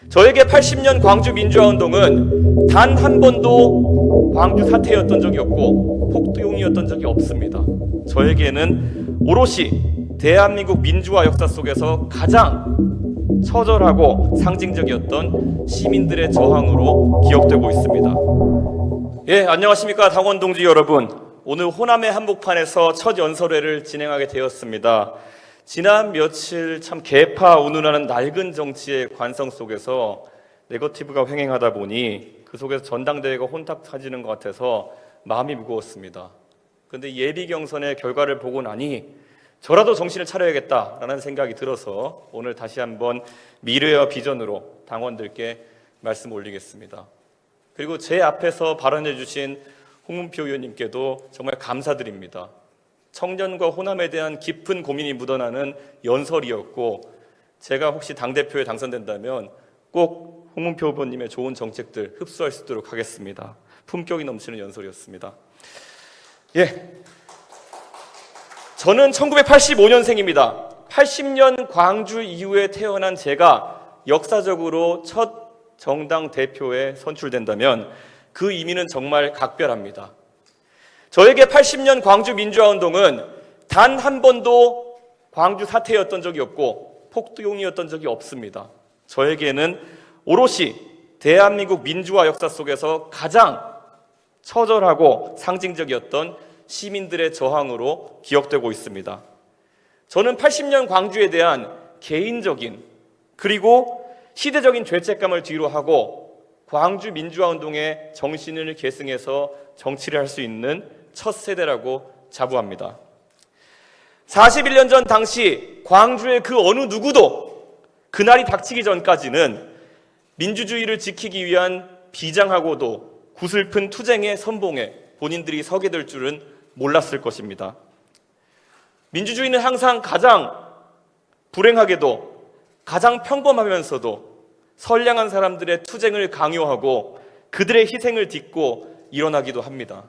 저에게 80년 광주 민주화운동은 단 한 번도 광주 사태였던 적이 없고 폭동이었던 적이 없습니다. 저에게는 오롯이 대한민국 민주화 역사 속에서 가장 처절하고 상징적이었던 시민들의 저항으로 기억되고 있습니다. 안녕하십니까 당원 동지 여러분. 오늘 호남의 한복판에서 첫 연설회를 진행하게 되었습니다. 지난 며칠 참 개파 운운하는 낡은 정치의 관성 속에서 네거티브가 횡행하다 보니 그 속에서 전당대회가 혼탁 터지는 것 같아서 마음이 무거웠습니다. 그런데 예비 경선의 결과를 보고 나니 저라도 정신을 차려야겠다라는 생각이 들어서 오늘 다시 한번 미래와 비전으로 당원들께 말씀 올리겠습니다. 그리고 제 앞에서 발언해 주신 홍문표 의원님께도 정말 감사드립니다. 청년과 호남에 대한 깊은 고민이 묻어나는 연설이었고 제가 혹시 당대표에 당선된다면 꼭 홍문표 후보님의 좋은 정책들 흡수할 수 있도록 하겠습니다. 품격이 넘치는 연설이었습니다. 저는 1985년생입니다. 80년 광주 이후에 태어난 제가 역사적으로 첫 정당 대표에 선출된다면 그 의미는 정말 각별합니다. 저에게 80년 광주 민주화운동은 단 한 번도 광주 사태였던 적이 없고 폭동이었던 적이 없습니다. 저에게는 오롯이 대한민국 민주화 역사 속에서 가장 처절하고 상징적이었던 시민들의 저항으로 기억되고 있습니다. 저는 80년 광주에 대한 개인적인 그리고 시대적인 죄책감을 뒤로 하고 광주 민주화운동의 정신을 계승해서 정치를 할 수 있는 첫 세대라고 자부합니다. 41년 전 당시 광주의 그 어느 누구도 그날이 닥치기 전까지는 민주주의를 지키기 위한 비장하고도 구슬픈 투쟁의 선봉에 본인들이 서게 될 줄은 몰랐을 것입니다. 민주주의는 항상 가장 불행하게도 가장 평범하면서도 선량한 사람들의 투쟁을 강요하고 그들의 희생을 딛고 일어나기도 합니다.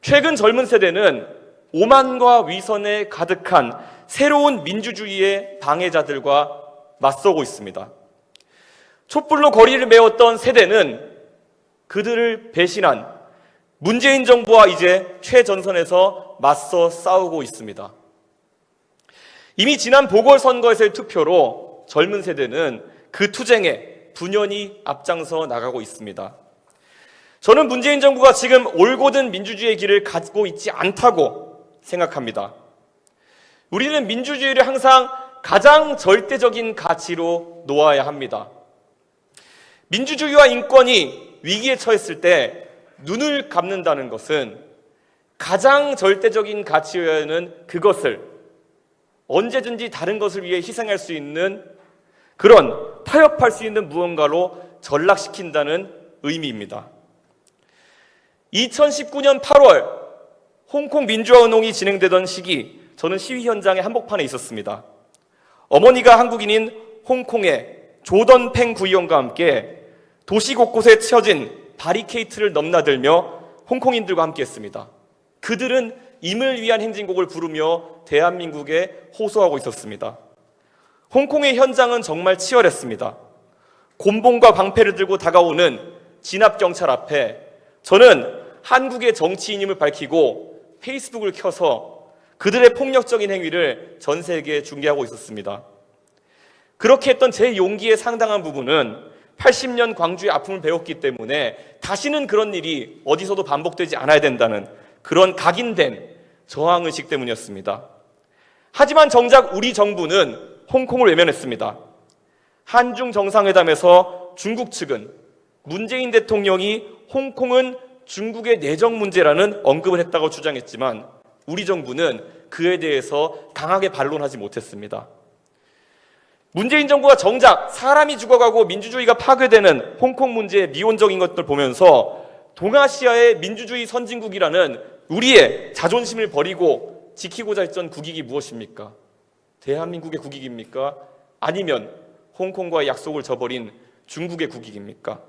최근 젊은 세대는 오만과 위선에 가득한 새로운 민주주의의 방해자들과 맞서고 있습니다. 촛불로 거리를 메웠던 세대는 그들을 배신한 문재인 정부와 이제 최전선에서 맞서 싸우고 있습니다. 이미 지난 보궐선거에서의 투표로 젊은 세대는 그 투쟁에 분연히 앞장서 나가고 있습니다. 저는 문재인 정부가 지금 올곧은 민주주의의 길을 가고 있지 않다고 생각합니다. 우리는 민주주의를 항상 가장 절대적인 가치로 놓아야 합니다. 민주주의와 인권이 위기에 처했을 때 눈을 감는다는 것은 가장 절대적인 가치여야 하는 그것을 언제든지 다른 것을 위해 희생할 수 있는 그런 타협할 수 있는 무언가로 전락시킨다는 의미입니다. 2019년 8월 홍콩 민주화운동이 진행되던 시기 저는 시위 현장의 한복판에 있었습니다. 어머니가 한국인인 홍콩의 조던팽 구의원과 함께 도시 곳곳에 치어진 바리케이트를 넘나들며 홍콩인들과 함께했습니다. 그들은 임을 위한 행진곡을 부르며 대한민국에 호소하고 있었습니다. 홍콩의 현장은 정말 치열했습니다. 곤봉과 방패를 들고 다가오는 진압경찰 앞에 저는 한국의 정치인임을 밝히고 페이스북을 켜서 그들의 폭력적인 행위를 전 세계에 중계하고 있었습니다. 그렇게 했던 제 용기의 상당한 부분은 80년 광주의 아픔을 배웠기 때문에 다시는 그런 일이 어디서도 반복되지 않아야 된다는 그런 각인된 저항의식 때문이었습니다. 하지만 정작 우리 정부는 홍콩을 외면했습니다. 한중 정상회담에서 중국 측은 문재인 대통령이 홍콩은 중국의 내정 문제라는 언급을 했다고 주장했지만 우리 정부는 그에 대해서 강하게 반론하지 못했습니다. 문재인 정부가 정작 사람이 죽어가고 민주주의가 파괴되는 홍콩 문제의 미온적인 것들 보면서 동아시아의 민주주의 선진국이라는 우리의 자존심을 버리고 지키고자 했던 국익이 무엇입니까? 대한민국의 국익입니까? 아니면 홍콩과의 약속을 저버린 중국의 국익입니까?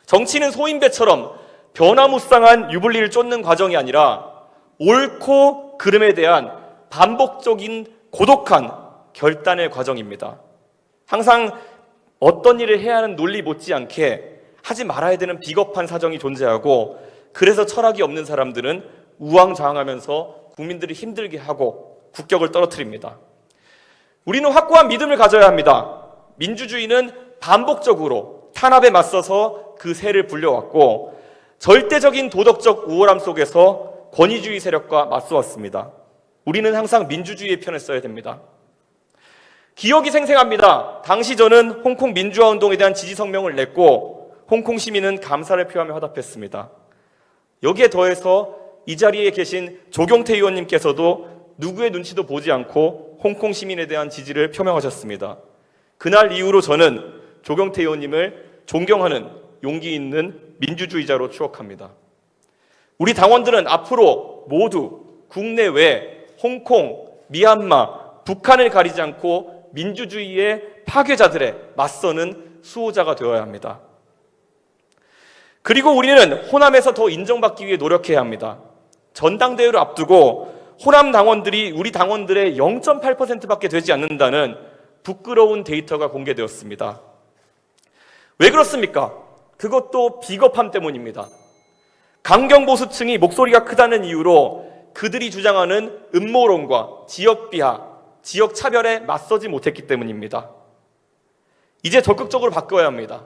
정치는 소인배처럼 변화무쌍한 유불리를 쫓는 과정이 아니라 옳고 그름에 대한 반복적인 고독한 결단의 과정입니다. 항상 어떤 일을 해야 하는 논리 못지않게 하지 말아야 되는 비겁한 사정이 존재하고, 그래서 철학이 없는 사람들은 우왕좌왕하면서 국민들을 힘들게 하고 국격을 떨어뜨립니다. 우리는 확고한 믿음을 가져야 합니다. 민주주의는 반복적으로 탄압에 맞서서 그 세를 불려왔고, 절대적인 도덕적 우월함 속에서 권위주의 세력과 맞서왔습니다. 우리는 항상 민주주의의 편에 서야 됩니다. 기억이 생생합니다. 당시 저는 홍콩 민주화 운동에 대한 지지 성명을 냈고, 홍콩 시민은 감사를 표하며 화답했습니다. 여기에 더해서 이 자리에 계신 조경태 의원님께서도 누구의 눈치도 보지 않고 홍콩 시민에 대한 지지를 표명하셨습니다. 그날 이후로 저는 조경태 의원님을 존경하는 용기 있는 민주주의자로 추억합니다. 우리 당원들은 앞으로 모두 국내외, 홍콩, 미얀마, 북한을 가리지 않고 민주주의의 파괴자들에 맞서는 수호자가 되어야 합니다. 그리고 우리는 호남에서 더 인정받기 위해 노력해야 합니다. 전당대회를 앞두고 호남 당원들이 우리 당원들의 0.8%밖에 되지 않는다는 부끄러운 데이터가 공개되었습니다. 왜 그렇습니까? 그것도 비겁함 때문입니다. 강경보수층이 목소리가 크다는 이유로 그들이 주장하는 음모론과 지역 비하, 지역 차별에 맞서지 못했기 때문입니다. 이제 적극적으로 바꿔야 합니다.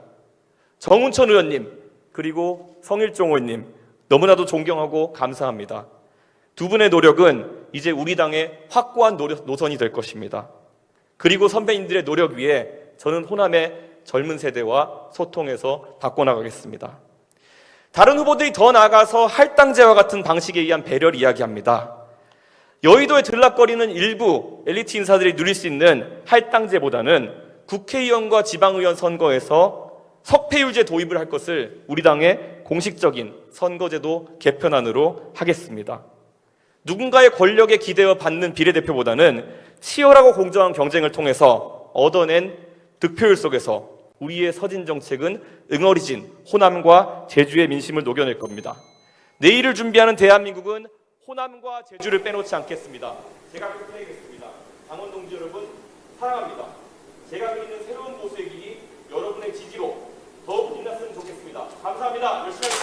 정운천 의원님, 그리고 성일종 의원님, 너무나도 존경하고 감사합니다. 두 분의 노력은 이제 우리 당의 확고한 노선이 될 것입니다. 그리고 선배님들의 노력 위에 저는 호남의 젊은 세대와 소통해서 바꿔나가겠습니다. 다른 후보들이 더 나아가서 할당제와 같은 방식에 의한 배려를 이야기합니다. 여의도에 들락거리는 일부 엘리트 인사들이 누릴 수 있는 할당제보다는 국회의원과 지방의원 선거에서 석패율제 도입을 할 것을 우리 당의 공식적인 선거제도 개편안으로 하겠습니다. 누군가의 권력에 기대어 받는 비례대표보다는 치열하고 공정한 경쟁을 통해서 얻어낸 득표율 속에서 우리의 서진 정책은 응어리진 호남과 제주의 민심을 녹여낼 겁니다. 내일을 준비하는 대한민국은 호남과 제주를 빼놓지 않겠습니다. 제가 끝내겠습니다. 당원 동지 여러분, 사랑합니다. 제가 그리는 새로운 보수의 길이 여러분의 지지로 더욱 빛났으면 좋겠습니다. 감사합니다. 열심히 하겠습니다.